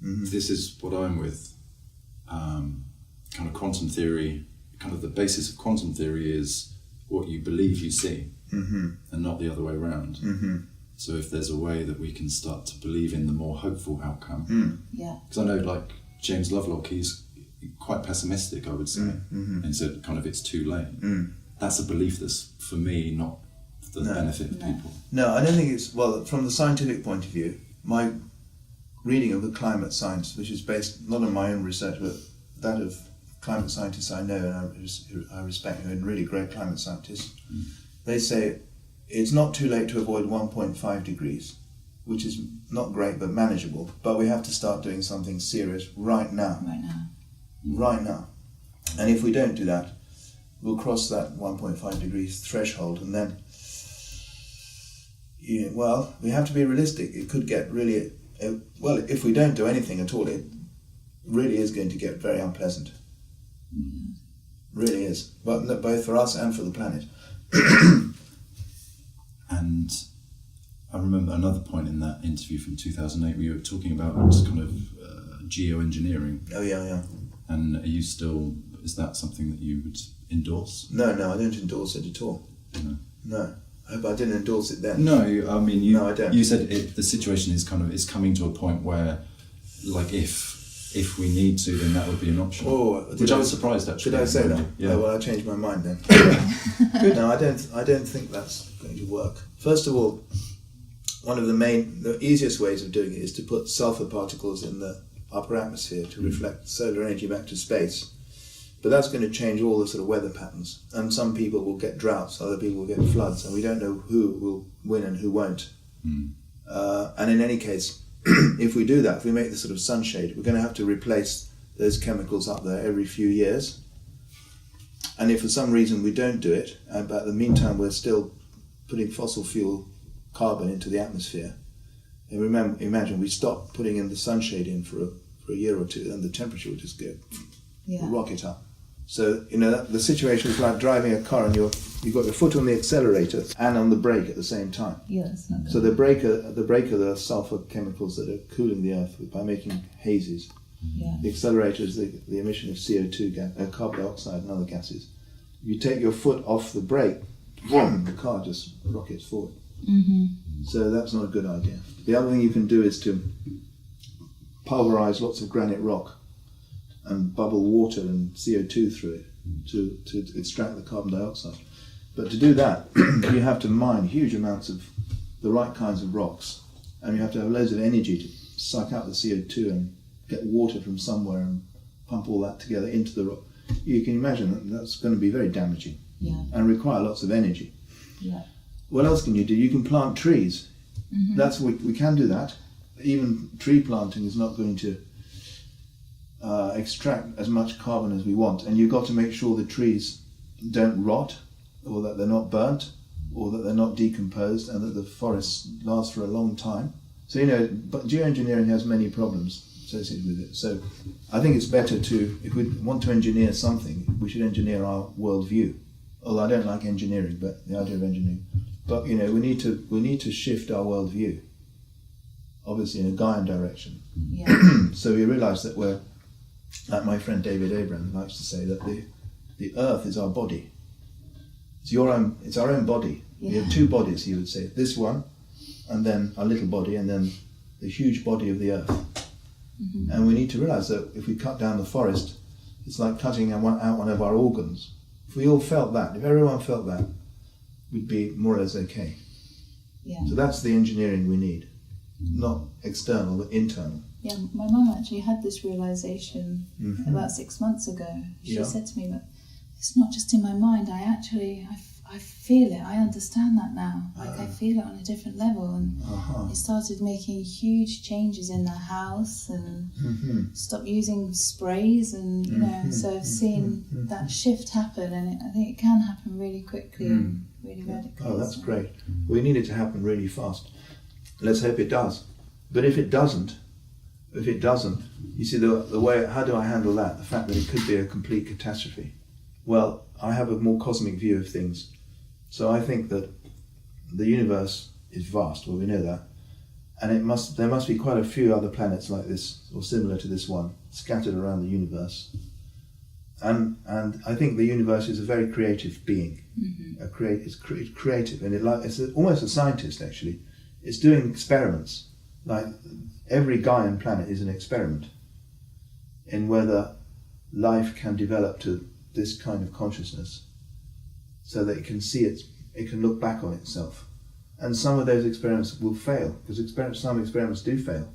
This is what I'm with. Kind of quantum theory, kind of the basis of quantum theory is what you believe you see, and not the other way around. So if there's a way that we can start to believe in the more hopeful outcome, because I know like James Lovelock, he's quite pessimistic, I would say, and said kind of it's too late. That's a belief that's for me not for the benefit of people. No, I don't think it's, well, from the scientific point of view, my reading of the climate science, which is based not on my own research but that of climate scientists I know and I respect, who are really great climate scientists, they say it's not too late to avoid 1.5 degrees, which is not great but manageable, but we have to start doing something serious right now. Right now. And if we don't do that, we'll cross that 1.5 degrees threshold, and then, well, we have to be realistic. It could get really, well, if we don't do anything at all, it really is going to get very unpleasant. Really is, but both for us and for the planet. And I remember another point in that interview from 2008 where you were talking about kind of geoengineering. Oh yeah. And are you still, is that something that you would endorse? No, I don't endorse it at all. No. I hope I didn't endorse it then. No, I mean, no, I don't. You said the situation is kind of, is coming to a point where, like, if we need to, then that would be an option. Which I was surprised actually. Did I say that? Yeah. Oh, well, I changed my mind then. Good. No, I don't think that's going to work. First of all, one of the easiest ways of doing it is to put sulfur particles in the upper atmosphere to reflect solar energy back to space. But that's going to change all the sort of weather patterns. And some people will get droughts, other people will get floods, and we don't know who will win and who won't. And in any case, if we do that, if we make the sort of sunshade, we're going to have to replace those chemicals up there every few years. And if for some reason we don't do it, but in the meantime we're still putting fossil fuel carbon into the atmosphere, and imagine we stop putting in the sunshade in for a year or two, and the temperature will just go rocket up. So the situation is like driving a car and you've got your foot on the accelerator and on the brake at the same time. Yes. So the brake are the sulfur chemicals that are cooling the earth by making hazes. The accelerator is the emission of CO2, carbon dioxide and other gases. If you take your foot off the brake, the car just rockets forward. So that's not a good idea. The other thing you can do is to pulverize lots of granite rock and bubble water and CO2 through it to extract the carbon dioxide. But to do that, you have to mine huge amounts of the right kinds of rocks, and you have to have loads of energy to suck out the CO2 and get water from somewhere and pump all that together into the rock. You can imagine that's going to be very damaging and require lots of energy. What else can you do? You can plant trees. That's we can do that. Even tree planting is not going to extract as much carbon as we want, and you've got to make sure the trees don't rot, or that they're not burnt, or that they're not decomposed, and that the forests last for a long time. So but geoengineering has many problems associated with it. So I think it's better to, if we want to engineer something, we should engineer our worldview. Although I don't like engineering, but the idea of engineering. But we need to shift our worldview, obviously in a Gaia'd direction. So we realise that we're, like my friend David Abraham likes to say, that the earth is our body. It's our own body. We have two bodies, he would say. This one, and then our little body, and then the huge body of the earth. And we need to realise that if we cut down the forest, it's like cutting out one of our organs. If we all felt that, if everyone felt that, we'd be more or less okay. So that's the engineering we need. Not external, but internal. Yeah, my mum actually had this realisation about 6 months ago. She said to me, but it's not just in my mind, I feel it, I understand that now. I feel it on a different level. And it started making huge changes in the house and stopped using sprays and, so I've seen that shift happen, and I think it can happen really quickly and really radically. Oh, that's great. We need it to happen really fast. Let's hope it does. But if it doesn't, you see the way, how do I handle that? The fact that it could be a complete catastrophe. Well, I have a more cosmic view of things. So I think that the universe is vast, well we know that, And there must be quite a few other planets like this, or similar to this one, scattered around the universe. And I think the universe is a very creative being. It's creative, and it's almost a scientist actually. It's doing experiments. Like every Gaia'd planet is an experiment in whether life can develop to this kind of consciousness, so that it can see it can look back on itself. And some of those experiments will fail, because some experiments do fail.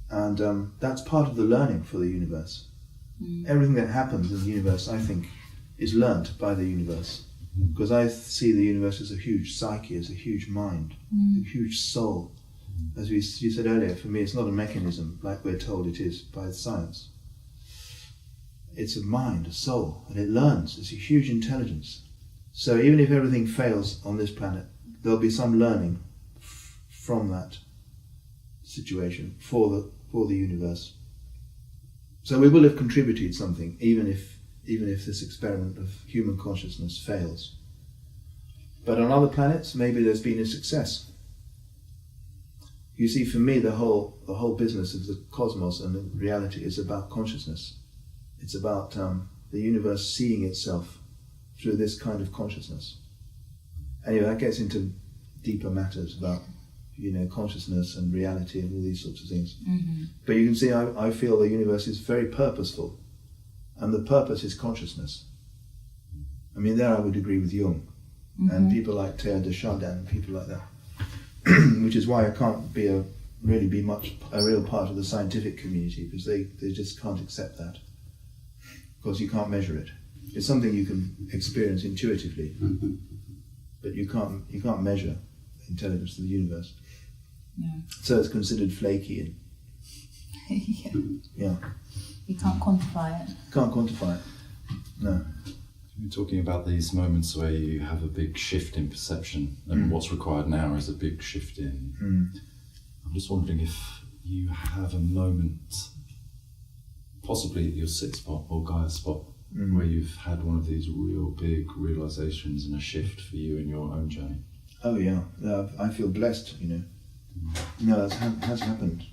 And that's part of the learning for the universe. Everything that happens in the universe, I think, is learnt by the universe. Because I see the universe as a huge psyche, as a huge mind, a huge soul. As you said earlier, for me it's not a mechanism like we're told it is by science. It's a mind, a soul, and it learns. It's a huge intelligence. So even if everything fails on this planet, there'll be some learning from that situation for the universe. So we will have contributed something, even if this experiment of human consciousness fails. But on other planets, maybe there's been a success. You see, for me, the whole business of the cosmos and the reality is about consciousness. It's about the universe seeing itself through this kind of consciousness. Anyway, that gets into deeper matters about, consciousness and reality and all these sorts of things. But you can see, I feel the universe is very purposeful, and the purpose is consciousness. I mean, there I would agree with Jung, and people like Teilhard de Chardin, people like that. Which is why I can't really be much a real part of the scientific community, because they just can't accept that, because you can't measure it. It's something you can experience intuitively, but you can't measure the intelligence of the universe. No. So it's considered flaky and yeah. You can't quantify it. Can't quantify it. No. You're talking about these moments where you have a big shift in perception, and what's required now is a big shift in. I'm just wondering if you have a moment, possibly at your sit spot or Gaia spot, where you've had one of these real big realizations and a shift for you in your own journey. Oh yeah, I feel blessed, No, it has happened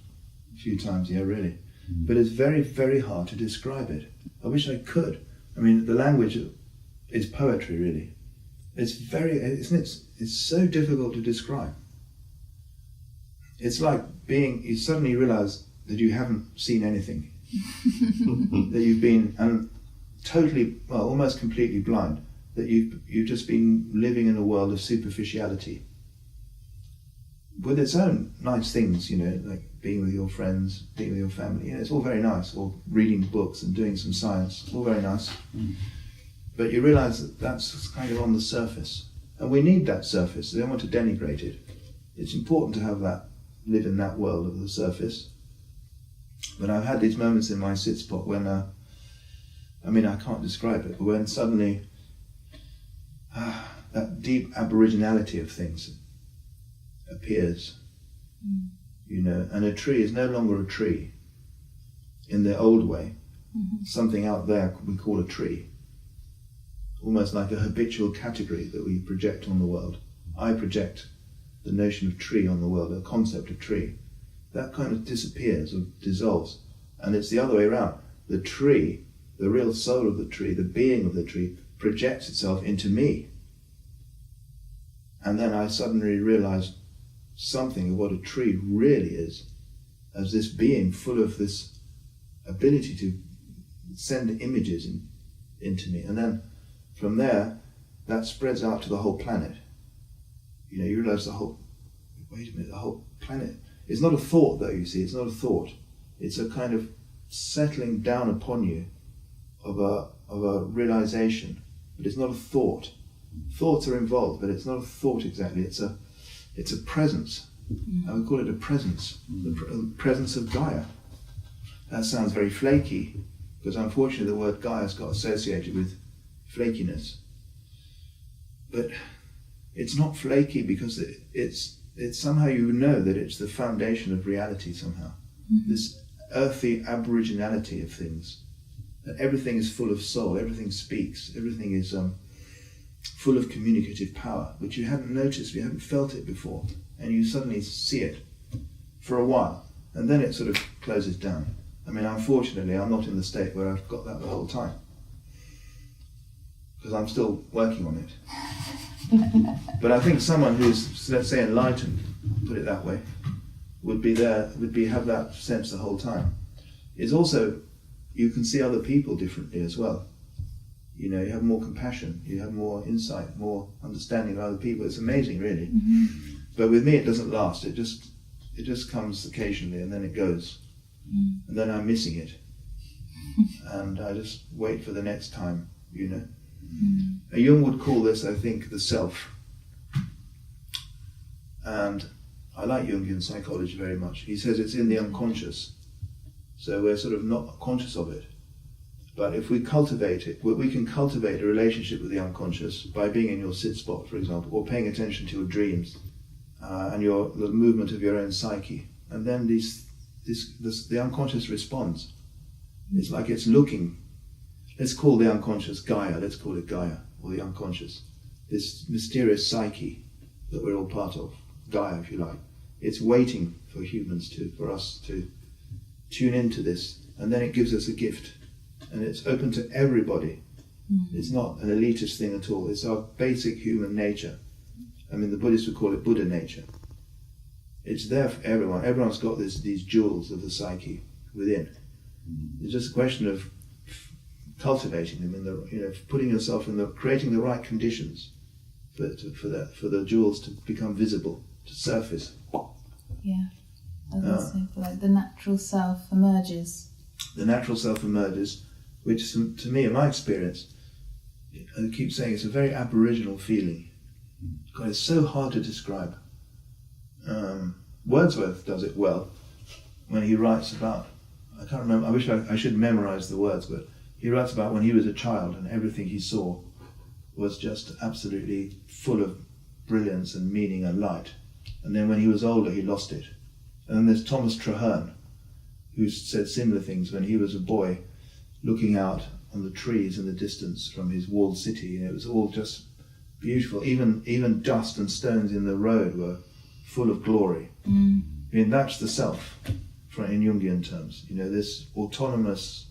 a few times, yeah, really. But it's very, very hard to describe it. I wish I could. I mean, the language is poetry, really. It's so difficult to describe. It's like you suddenly realize that you haven't seen anything. That you've been totally, almost completely blind. That you've just been living in a world of superficiality. With its own nice things, like being with your friends, being with your family. It's all very nice. Or reading books and doing some science. It's all very nice. But you realise that that's kind of on the surface. And we need that surface. I don't want to denigrate it. It's important to have that, live in that world of the surface. But I've had these moments in my sit spot when, I can't describe it, but when suddenly that deep aboriginality of things appears, and a tree is no longer a tree in the old way. Something out there we call a tree. Almost like a habitual category that we project on the world. I project the notion of tree on the world, the concept of tree. That kind of disappears or dissolves. And it's the other way around. The tree, the real soul of the tree, the being of the tree, projects itself into me. And then I suddenly realize something of what a tree really is, as this being full of this ability to send images into me. And then from there, that spreads out to the whole planet. You realize the whole planet. It's not a thought, though, you see. It's not a thought. It's a kind of settling down upon you of a realization. But it's not a thought. Thoughts are involved, but it's not a thought exactly. It's a presence. I would call it a presence. The presence of Gaia. That sounds very flaky, because unfortunately the word Gaia's got associated with flakiness. But it's not flaky because it's somehow that it's the foundation of reality somehow. This earthy aboriginality of things. That everything is full of soul, everything speaks, everything is full of communicative power, which you hadn't noticed, you hadn't felt it before, and you suddenly see it. for a while, and then it sort of closes down. I mean, unfortunately, I'm not in the state where I've got that the whole time, because I'm still working on it. But I think someone who's, let's say, enlightened, put it that way, would have that sense the whole time. It's also, you can see other people differently as well. You know, you have more compassion, you have more insight, more understanding of other people. It's amazing, really. Mm-hmm. But with me, it doesn't last. It just comes occasionally, and then it goes. Mm. And then I'm missing it. And I just wait for the next time, you know. Mm. Jung would call this, I think, the self. And I like Jungian psychology very much. He says it's in the unconscious. So we're sort of not conscious of it. But if we cultivate it, we can cultivate a relationship with the unconscious by being in your sit spot, for example, or paying attention to your dreams and the movement of your own psyche. And then the unconscious responds. It's like it's looking. Let's call the unconscious Gaia. Let's call it Gaia, or the unconscious. This mysterious psyche that we're all part of, Gaia, if you like. It's waiting for humans for us to tune into this, and then it gives us a gift. And it's open to everybody. Mm-hmm. It's not an elitist thing at all. It's our basic human nature. I mean, the Buddhists would call it Buddha nature. It's there for everyone. Everyone's got these jewels of the psyche within. Mm-hmm. It's just a question of cultivating them, putting yourself creating the right conditions for the jewels to become visible, to surface. Yeah, I was going to say, like the natural self emerges. The natural self emerges, which to me, in my experience, I keep saying it's a very aboriginal feeling. God, it's so hard to describe. Wordsworth does it well when he writes about, I can't remember, I wish I should memorize the words, but he writes about when he was a child and everything he saw was just absolutely full of brilliance and meaning and light. And then when he was older, he lost it. And then there's Thomas Traherne, who said similar things when he was a boy, looking out on the trees in the distance from his walled city. And it was all just beautiful. Even dust and stones in the road were full of glory. Mm. I mean, that's the self, in Jungian terms. You know, this autonomous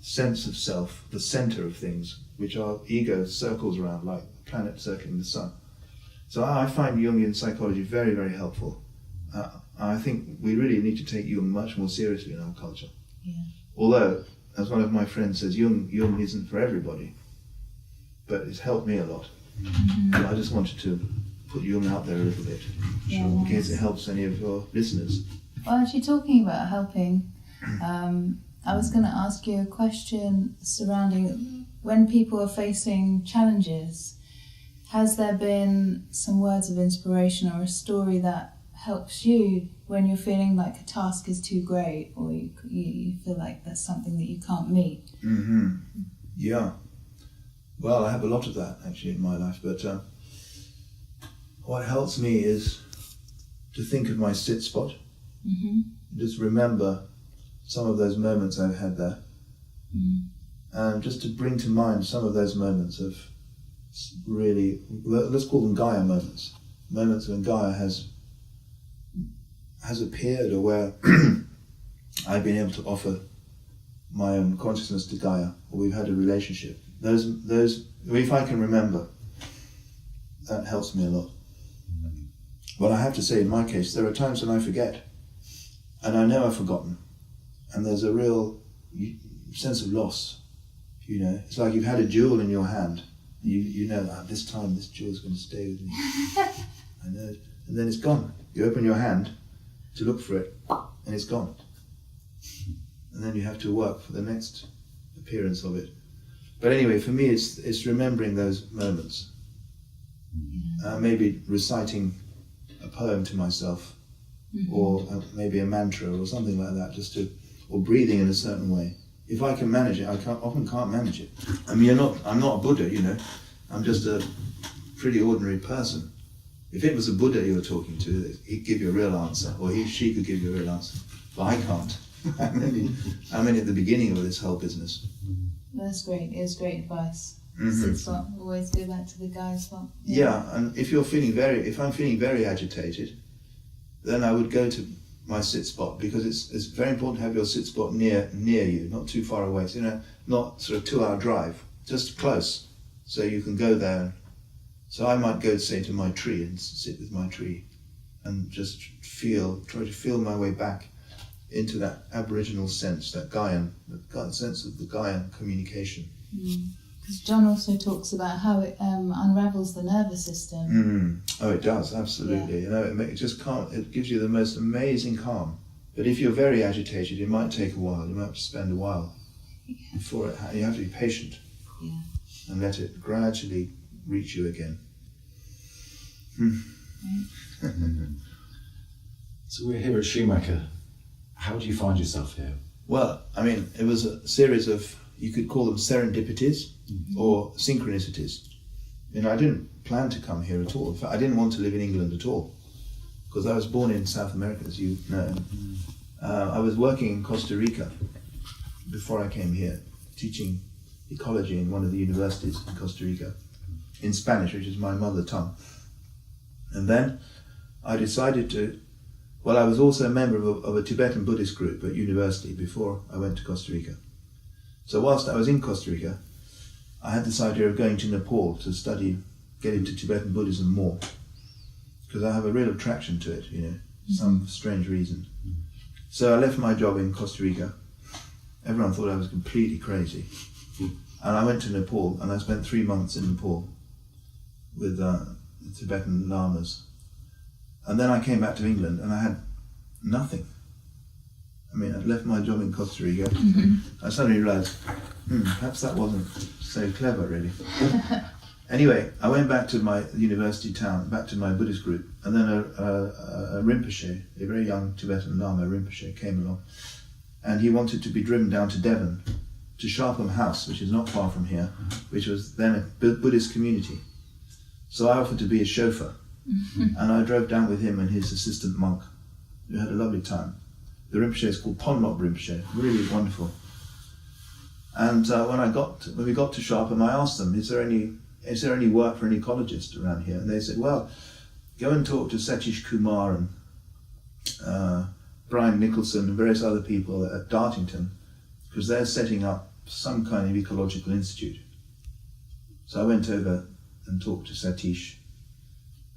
sense of self, the center of things, which our ego circles around like a planet circling the sun. So I find Jungian psychology very, very helpful. I think we really need to take Jung much more seriously in our culture. Yeah. Although, as one of my friends says, Jung isn't for everybody, but it's helped me a lot. Mm-hmm. I just wanted to put Jung out there a little bit, in case it helps any of your listeners. Well, actually, talking about helping, I was going to ask you a question surrounding when people are facing challenges. Has there been some words of inspiration or a story that helps you when you're feeling like a task is too great, or you feel like there's something that you can't meet? Mm-hmm. Yeah. Well, I have a lot of that actually in my life, but what helps me is to think of my sit spot. Mm-hmm. Just remember some of those moments I've had there. Mm-hmm. And just to bring to mind some of those moments of really, let's call them Gaia moments. Moments when Gaia has appeared, or where I've been able to offer my own consciousness to Gaia, or we've had a relationship. Those, if I can remember, that helps me a lot. But I have to say, in my case, there are times when I forget, and I know I've forgotten, and there's a real sense of loss. You know, it's like you've had a jewel in your hand. You know that this time this jewel's going to stay with me. I know, and then it's gone. You open your hand to look for it, and it's gone. And then you have to work for the next appearance of it. But anyway, for me, it's remembering those moments. Maybe reciting a poem to myself, mm-hmm. or maybe a mantra or something like that, or breathing in a certain way. If I can manage it, I often can't manage it. I mean, I'm not a Buddha, you know. I'm just a pretty ordinary person. If it was a Buddha you were talking to, he'd give you a real answer, or she could give you a real answer. But I can't. I'm only at the beginning of this whole business. That's great. It's great advice. Mm-hmm. Always go back to the Gaia spot. Yeah, and if I'm feeling very agitated, then I would go to my sit spot, because it's very important to have your sit spot near you, not too far away. So, not sort of 2-hour drive, just close, so you can go there. So I might go, say, to my tree and sit with my tree, and just try to feel my way back into that Aboriginal sense, that Gaian, the sense of the Gaian communication. Because John also talks about how it unravels the nervous system. Oh, it does, absolutely. It just calm. It gives you the most amazing calm. But if you're very agitated, it might take a while. You might have to spend a while before it. You have to be patient and let it gradually reach you again. So we're here at Schumacher. How do you find yourself here? Well, I mean, it was a series of, you could call them serendipities or synchronicities. I didn't plan to come here at all. In fact, I didn't want to live in England at all, because I was born in South America, as you know. I was working in Costa Rica before I came here, teaching ecology in one of the universities in Costa Rica, in Spanish, which is my mother tongue. And then I decided to, I was also a member of a Tibetan Buddhist group at university before I went to Costa Rica. So whilst I was in Costa Rica, I had this idea of going to Nepal to get into Tibetan Buddhism more, because I have a real attraction to it, some strange reason. So I left my job in Costa Rica. Everyone thought I was completely crazy. And I went to Nepal, and I spent 3 months in Nepal with the Tibetan lamas. And then I came back to England, and I had nothing. I'd left my job in Costa Rica. I suddenly realised, perhaps that wasn't so clever, really. Anyway, I went back to my university town, back to my Buddhist group, and then a Rinpoche, a very young Tibetan Lama Rinpoche, came along, and he wanted to be driven down to Devon, to Sharpham House, which is not far from here, which was then a Buddhist community. So I offered to be his chauffeur, and I drove down with him and his assistant monk. We had a lovely time. The Rinpoche is called Ponlop Rinpoche, really wonderful. And when we got to Sharpham, I asked them, is there any work for an ecologist around here? And they said, well, go and talk to Satish Kumar and Brian Nicholson and various other people at Dartington, because they're setting up some kind of ecological institute. So I went over and talked to Satish,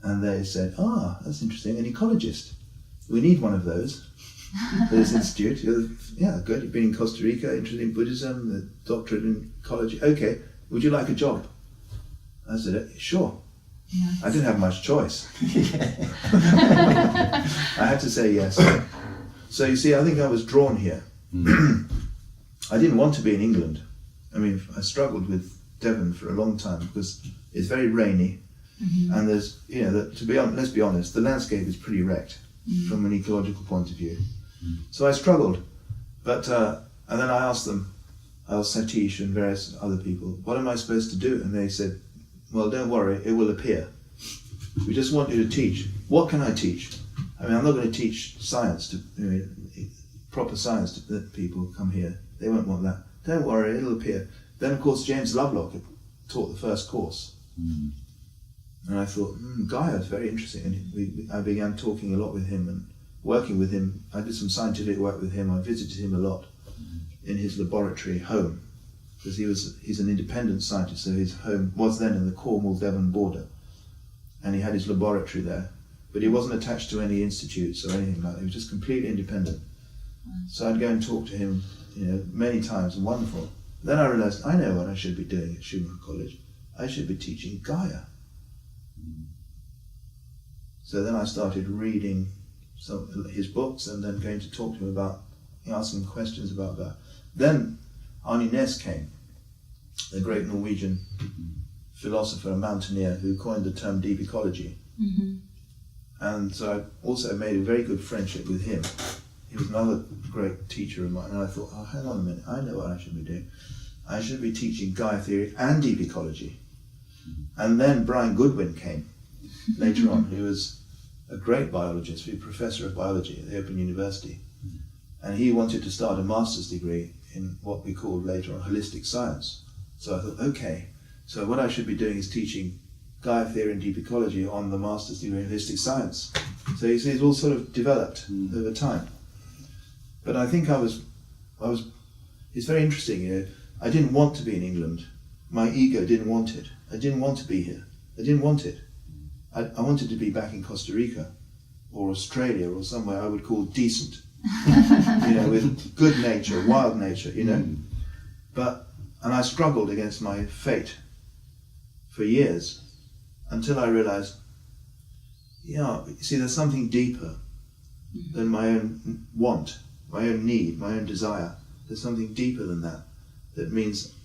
and they said, that's interesting, an ecologist. We need one of those for this institute. Yeah, good, you've been in Costa Rica, interested in Buddhism, the doctorate in ecology. Okay, would you like a job? I said, sure. Yes. I didn't have much choice. I had to say yes. So you see, I think I was drawn here. I didn't want to be in England. I struggled with Devon for a long time because it's very rainy, and there's, let's be honest, the landscape is pretty wrecked from an ecological point of view. So I struggled, but and then I asked Satish and various other people, what am I supposed to do? And they said, well, don't worry, it will appear. We just want you to teach. What can I teach? I'm not going to teach science to proper science to the people who come here. They won't want that. Don't worry, it'll appear. Then, of course, James Lovelock had taught the first course. And I thought, Gaia'd is very interesting. And I began talking a lot with him and working with him. I did some scientific work with him. I visited him a lot in his laboratory home, because he's an independent scientist, so his home was then in the Cornwall-Devon border. And he had his laboratory there. But he wasn't attached to any institutes or anything like that. He was just completely independent. So I'd go and talk to him, many times, and wonderful. Then I realised, I know what I should be doing at Schumacher College. I should be teaching Gaia'd. So then I started reading his books and then going to talk to him about, asking questions about that. Then Arne Næss came, the great Norwegian philosopher and mountaineer who coined the term deep ecology. And so I also made a very good friendship with him. He was another great teacher of mine, and I thought, hang on a minute, I know what I should be doing. I should be teaching Gaia theory and deep ecology. And then Brian Goodwin came later on, who was a great biologist, a professor of biology at the Open University. And he wanted to start a master's degree in what we called later on holistic science. So I thought, okay, so what I should be doing is teaching Gaia theory and deep ecology on the master's degree in holistic science. So you see, it's all sort of developed over time. But I think it's very interesting, you know, I didn't want to be in England. My ego didn't want it. I didn't want to be here. I didn't want it. I wanted to be back in Costa Rica or Australia or somewhere I would call decent, you know, with good nature, wild nature, you know. And I struggled against my fate for years until I realized, yeah, you see, there's something deeper than my own want, my own need, my own desire. There's something deeper than that. That means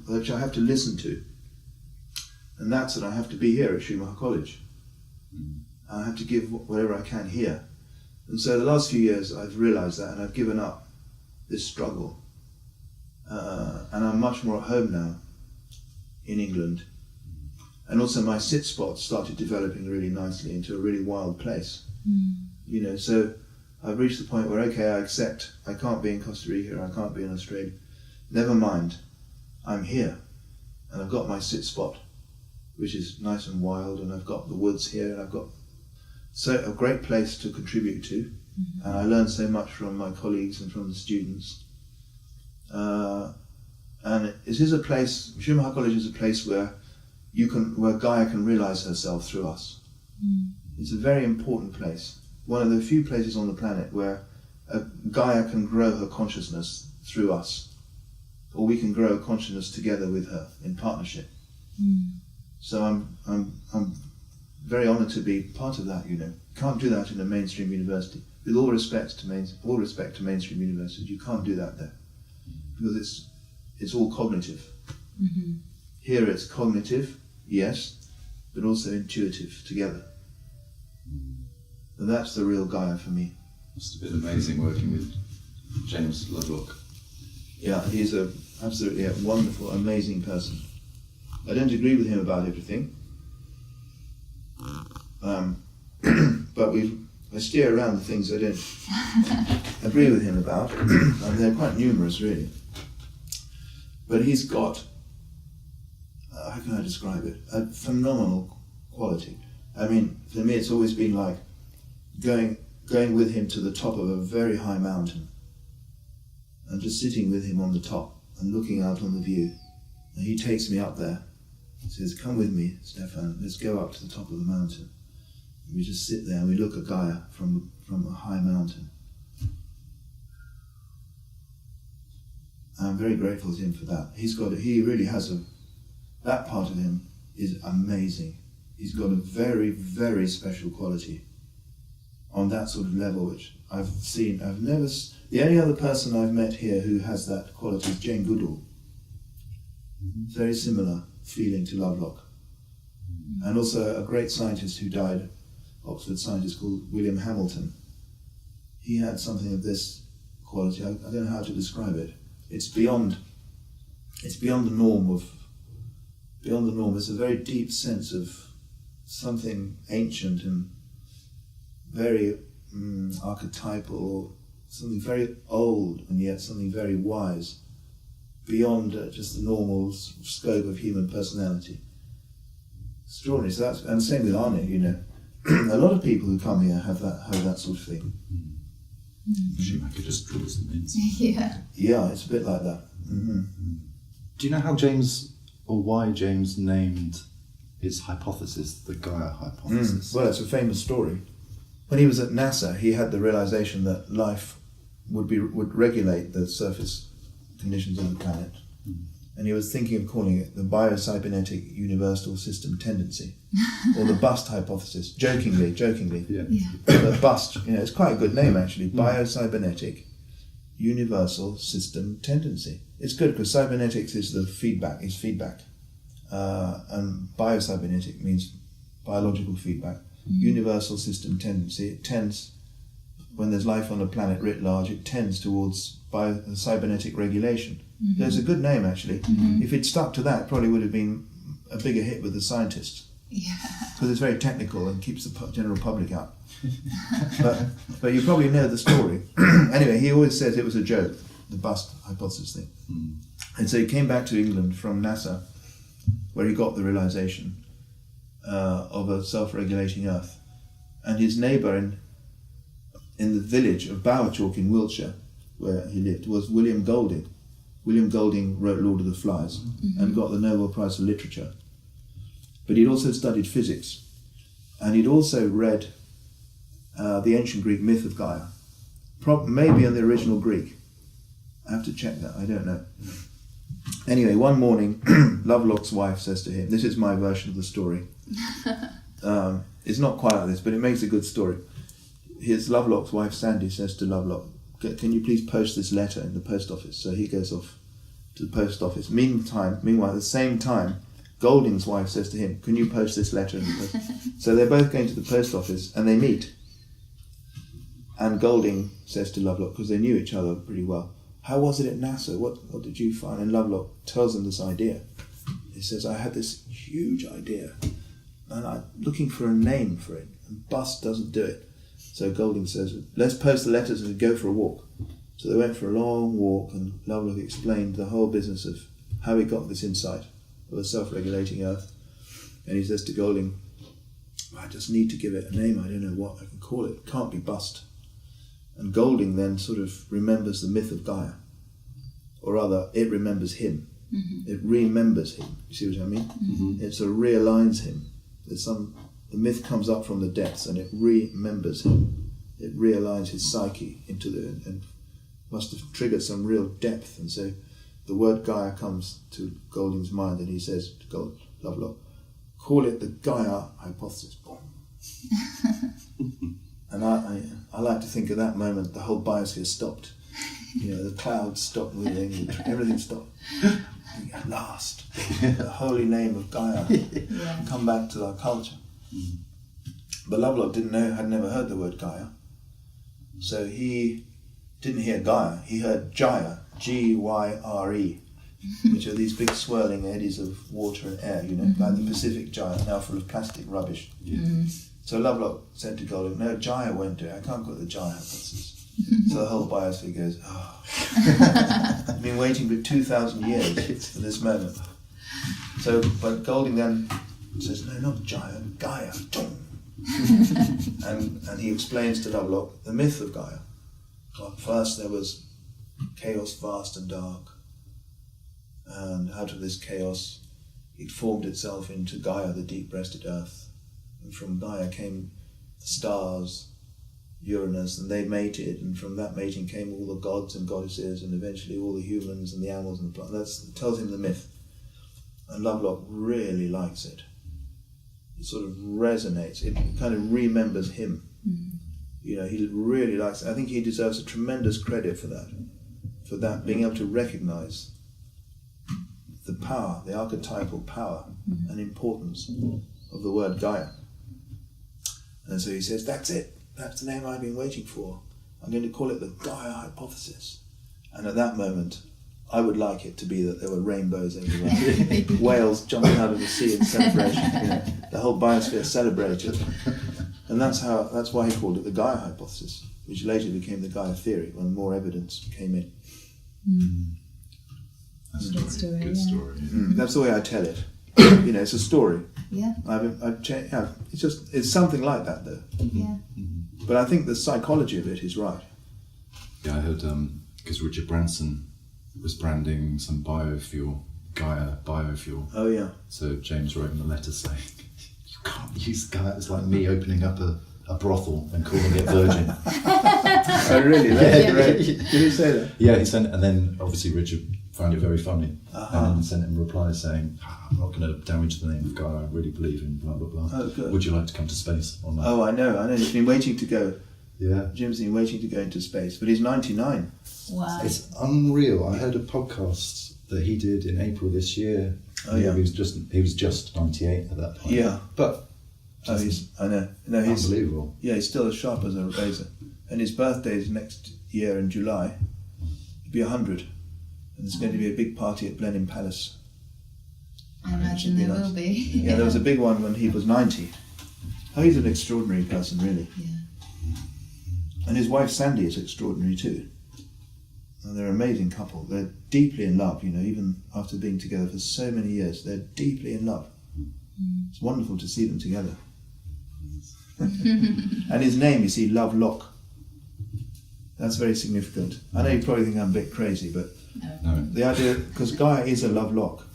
which I have to listen to. And that's that I have to be here at Schumacher College. I have to give whatever I can here. And so the last few years I've realized that, and I've given up this struggle. And I'm much more at home now in England. And also my sit spot started developing really nicely into a really wild place. You know, so I've reached the point where, okay, I accept I can't be in Costa Rica, I can't be in Australia. Never mind, I'm here. And I've got my sit spot, which is nice and wild, and I've got the woods here, and I've got a great place to contribute to. And I learn so much from my colleagues and from the students. And it is a place, Schumacher College is a place where Gaia can realize herself through us. It's a very important place. One of the few places on the planet where Gaia can grow her consciousness through us, or we can grow consciousness together with her in partnership. So I'm very honoured to be part of that. You know, can't do that in a mainstream university. With all respect to mainstream universities, you can't do that there because it's all cognitive. Here it's cognitive, yes, but also intuitive together. And that's the real Gaia for me. Must have been amazing working with James Lovelock. Yeah, he's absolutely a wonderful, amazing person. I don't agree with him about everything, but I steer around the things I don't agree with him about, and they're quite numerous, really. But he's got, how can I describe it, a phenomenal quality. I mean, for me it's always been like going with him to the top of a very high mountain and just sitting with him on the top and looking out on the view. And he takes me up there. He says, "Come with me, Stephan, let's go up to the top of the mountain." And we just sit there and we look at Gaia from a high mountain. I'm very grateful to him for that. He really has that part of him is amazing. He's got a very, very special quality on that sort of level, which the only other person I've met here who has that quality is Jane Goodall. Very similar feeling to Lovelock. And also a great scientist who died, Oxford scientist called William Hamilton. He had something of this quality. I don't know how to describe it. It's beyond the norm. It's a very deep sense of something ancient and very archetypal, something very old and yet something very wise, beyond just the normal scope of human personality. Extraordinary. So and same with Arne, you know. A lot of people who come here have that sort of thing. Schumacher just draws them in. Yeah, it's a bit like that. Do you know how James, or why James named his hypothesis the Gaia hypothesis? Well, it's a famous story. When he was at NASA, he had the realization that life would regulate the surface conditions of the planet. And he was thinking of calling it the biocybernetic universal system tendency, or the bust hypothesis, jokingly. Yeah. The bust, it's quite a good name actually, biocybernetic universal system tendency. It's good because cybernetics is feedback. And biocybernetic means biological feedback. Universal system tendency, it tends, when there's life on a planet writ large, it tends towards cybernetic regulation. There's a good name actually. If it stuck to that, it probably would have been a bigger hit with the scientists. Because it's very technical and keeps the general public out. but you probably know the story. Anyway, he always says it was a joke, the bust hypothesis thing. And so he came back to England from NASA, where he got the realization. of a self-regulating earth. And his neighbour in the village of Bowerchalk in Wiltshire, where he lived, was William Golding. William Golding wrote Lord of the Flies and got the Nobel Prize for Literature. But he'd also studied physics, and he'd also read the ancient Greek myth of Gaia, maybe in the original Greek. I have to check that, I don't know. Anyway, one morning, Lovelock's wife says to him, this is my version of the story. It's not quite like this, but it makes a good story. His Lovelock's wife, Sandy, says to Lovelock, can you please post this letter in the post office? So he goes off to the post office. Meanwhile, at the same time, Golding's wife says to him, can you post this letter in the post? So they're both going to the post office and they meet. And Golding says to Lovelock, because they knew each other pretty well, how was it at NASA? What did you find? And Lovelock tells him this idea. He says, I had this huge idea and I'm looking for a name for it, and Bust doesn't do it. So Golding says, let's post the letters and go for a walk. So they went for a long walk, and Lovelock explained the whole business of how he got this insight of a self-regulating earth. And he says to Golding, I just need to give it a name, I don't know what I can call it. It can't be Bust. And Golding then sort of remembers the myth of Gaia. Or rather, it remembers him. Mm-hmm. It remembers him. You see what I mean? Mm-hmm. It sort of realigns him. The myth comes up from the depths and it remembers him. It realigns his psyche and must have triggered some real depth. And so the word Gaia comes to Golding's mind, and he says to Lovelock, call it the Gaia hypothesis. Boom. And I like to think at that moment the whole biosphere stopped. The clouds stopped moving, everything stopped. At last, the holy name of Gaia come back to our culture. But Lovelock had never heard the word Gaia. So he didn't hear Gaia, he heard Jaya, G-Y-R-E, which are these big swirling eddies of water and air, like the Pacific Gyre, now full of plastic rubbish. So Lovelock said to Golding, no, Jaya won't do it, I can't put the Jaya hypothesis. So the whole biosphere goes, I've been waiting for 2,000 years for this moment. So, but Golding then says, no, not Jaya, Gaia. and he explains to Lovelock the myth of Gaia. First there was chaos vast and dark, and out of this chaos it formed itself into Gaia, the deep-breasted earth. And from Gaia came the stars, Uranus, and they mated, and from that mating came all the gods and goddesses, and eventually all the humans and the animals and the plants. That tells him the myth. And Lovelock really likes it. It sort of resonates. It kind of remembers him. He really likes it. I think he deserves a tremendous credit for that, being able to recognise the power, the archetypal power and importance of the word Gaia. And so he says, that's it. That's the name I've been waiting for. I'm going to call it the Gaia hypothesis. And at that moment, I would like it to be that there were rainbows everywhere, whales jumping out of the sea in celebration. The whole biosphere celebrated, and that's why he called it the Gaia hypothesis, which later became the Gaia theory when more evidence came in. That's a good story. That's the way I tell it. It's a story. Yeah. It's something like that, though. Yeah. But I think the psychology of it is right. Yeah, I heard because Richard Branson was branding some biofuel, Gaia biofuel. Oh yeah. So James wrote him a letter saying, "You can't use Gaia. It's like me opening up a brothel and calling it Virgin." Oh really? That's great. Did he say that? Yeah, he sent, and then obviously Richard found it very funny, and then sent him a reply saying, "I'm not going to damage the name of Gaia. I really believe in blah blah blah. Oh, good. Would you like to come to space on that?" Oh, I know. He's been waiting to go. Yeah. Jim's been waiting to go into space, but he's 99. Wow. It's unreal. I heard a podcast that he did in April this year. Oh yeah. He was just 98 at that point. Yeah. But I know. No, he's unbelievable. Yeah, he's still as sharp as a razor. And his birthday is next year in July. He'll be 100. And there's going to be a big party at Blenheim Palace. I imagine there will be. Yeah, there was a big one when he was 90. Oh, he's an extraordinary person, really. Yeah. And his wife Sandy is extraordinary too. And they're an amazing couple. They're deeply in love, even after being together for so many years. They're deeply in love. It's wonderful to see them together. And his name, you see, Lovelock. That's very significant. I know you probably think I'm a bit crazy, but No. the idea, because Gaia is a lovelock.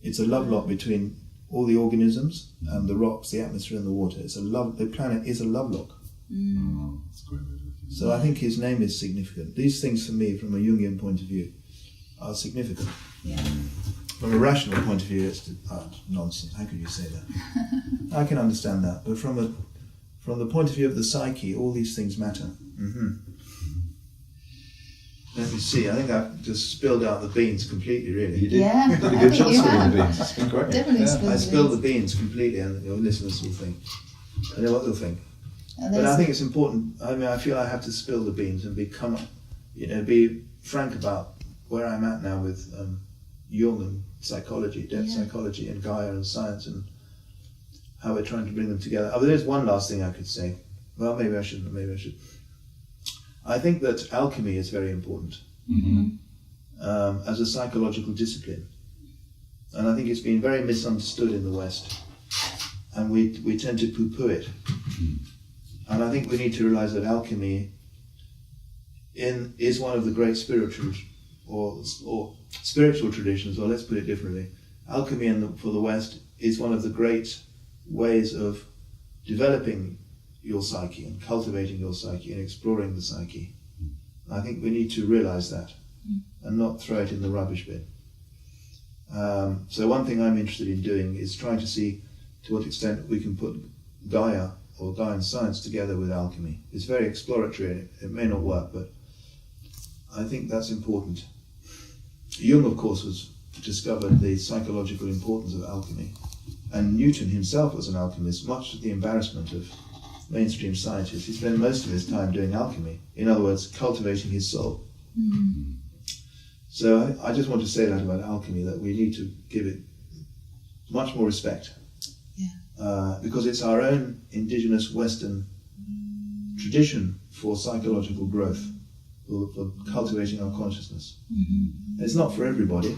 It's a lovelock between all the organisms and the rocks, the atmosphere and the water. The planet is a lovelock. Oh, that's a great way to look at it. So I think his name is significant. These things for me, from a Jungian point of view, are significant. Yeah. From a rational point of view, it's nonsense. How could you say that? I can understand that, but from the point of view of the psyche, all these things matter. Let me see. I think I've just spilled out the beans completely, really. You did. Yeah, You did a I good think job you spilling have. the beans. It's been great. Definitely spilled I the spilled beans. the beans completely, and your listeners will think. I know what they'll think. And But I there's- think it's important. I mean, I feel I have to spill the beans and be frank about where I'm at now with Jung and psychology, depth psychology, and Gaia and science, and how we're trying to bring them together. Oh, but there's one last thing I could say. Well, maybe I shouldn't. Maybe I should. I think that alchemy is very important as a psychological discipline, and I think it's been very misunderstood in the West, and we tend to poo-poo it. And I think we need to realize that alchemy is one of the great spiritual traditions, or let's put it differently. Alchemy for the West is one of the great ways of developing your psyche and cultivating your psyche and exploring the psyche. I think we need to realize that and not throw it in the rubbish bin. So one thing I'm interested in doing is trying to see to what extent we can put Gaia or Gaian science together with alchemy. It's very exploratory. It may not work, but I think that's important. Jung, of course, discovered the psychological importance of alchemy. And Newton himself was an alchemist, much to the embarrassment of mainstream scientists. He spent most of his time doing alchemy. In other words, cultivating his soul. So I just want to say that about alchemy, that we need to give it much more respect. Because it's our own indigenous Western tradition for psychological growth, for cultivating our consciousness. It's not for everybody,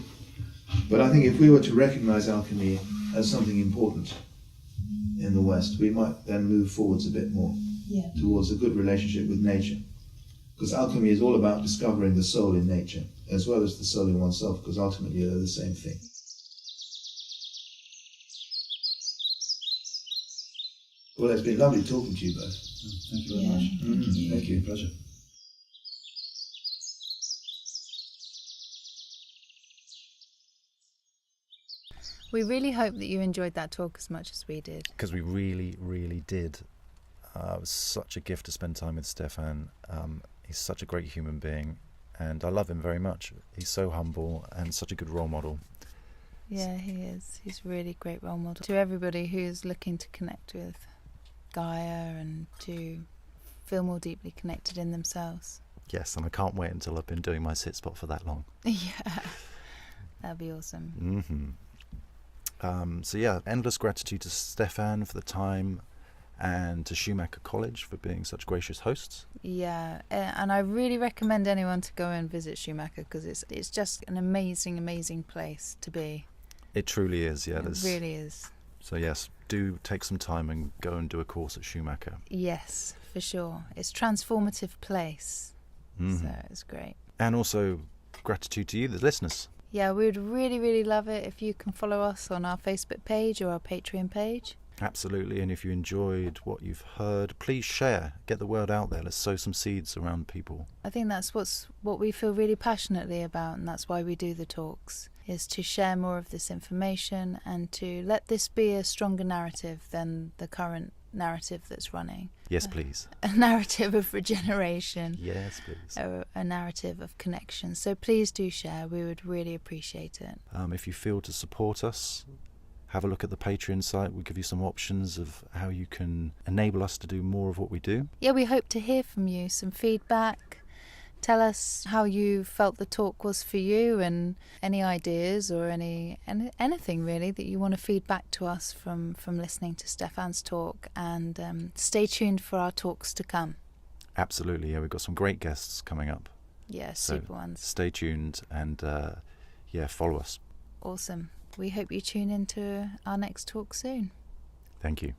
but I think if we were to recognize alchemy as something important in the West, we might then move forwards a bit more towards a good relationship with nature. Because alchemy is all about discovering the soul in nature, as well as the soul in oneself, because ultimately they're the same thing. Well, it's been lovely talking to you both. Thank you very much. Thank you. Pleasure. We really hope that you enjoyed that talk as much as we did. Because we really, really did. It was such a gift to spend time with Stephan. He's such a great human being, and I love him very much. He's so humble and such a good role model. Yeah, he is. He's a really great role model to everybody who's looking to connect with Gaia and to feel more deeply connected in themselves. Yes, and I can't wait until I've been doing my sit spot for that long. Yeah, that'd be awesome. So yeah, endless gratitude to Stephan for the time, and to Schumacher College for being such gracious hosts. Yeah, and I really recommend anyone to go and visit Schumacher, because it's just an amazing, amazing place to be. It truly is, yeah. It really is. So yes, do take some time and go and do a course at Schumacher. Yes, for sure. It's a transformative place, so it's great. And also gratitude to you, the listeners. Yeah, we would really, really love it if you can follow us on our Facebook page or our Patreon page. Absolutely, and if you enjoyed what you've heard, please share, get the word out there. Let's sow some seeds around people. I think that's what we feel really passionately about, and that's why we do the talks, is to share more of this information and to let this be a stronger narrative than the current narrative that's running. Yes, please. A narrative of regeneration. Yes, please. A narrative of connection. So please do share. We would really appreciate it. If you feel to support us, have a look at the Patreon site. We'll give you some options of how you can enable us to do more of what we do. Yeah, we hope to hear from you, some feedback. Tell us how you felt the talk was for you, and any ideas or anything really that you want to feed back to us from listening to Stephan's talk. And stay tuned for our talks to come. Absolutely, yeah. We've got some great guests coming up. Yeah, So super ones. stay tuned and follow us. Awesome. we hope you tune into our next talk soon. Thank you.